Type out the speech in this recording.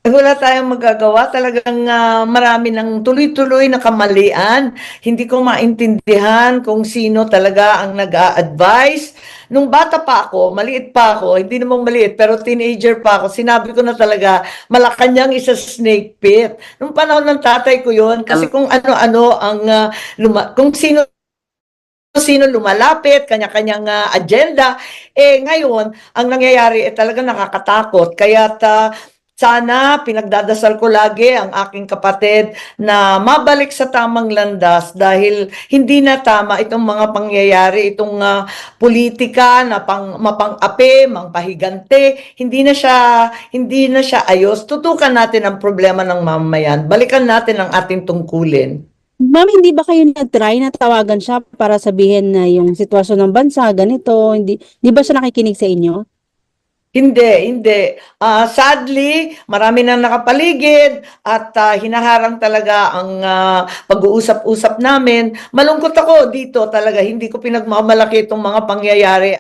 Wala tayong magagawa talagang, marami ng tuloy-tuloy na kamalian. Hindi ko maintindihan kung sino talaga ang nag-a-advice. Nung bata pa ako, maliit pa ako, hindi naman maliit pero teenager pa ako, sinabi ko na talaga Malacanang is a snake pit. Nung panahon ng tatay ko yun, kasi kung ano-ano ang, kung sino sino lumalapit, kanya-kanyang agenda. Ngayon, ang nangyayari talaga nakakatakot. Kaya sana pinagdadasal ko lagi ang aking kapatid na mabalik sa tamang landas dahil hindi na tama itong mga pangyayari, itong politika na mapang-api, mangpahigante, hindi na siya ayos. Tutukan natin ang problema ng mamamayan. Balikan natin ang ating tungkulin. Ma'am, hindi ba kayo nag-try na tawagan siya para sabihin na yung sitwasyon ng bansa, ganito, hindi ba siya nakikinig sa inyo? Hindi, hindi. Sadly, marami nang nakapaligid at hinaharang talaga ang pag-uusap-usap namin. Malungkot ako dito talaga, hindi ko pinagmamalaki itong mga pangyayari.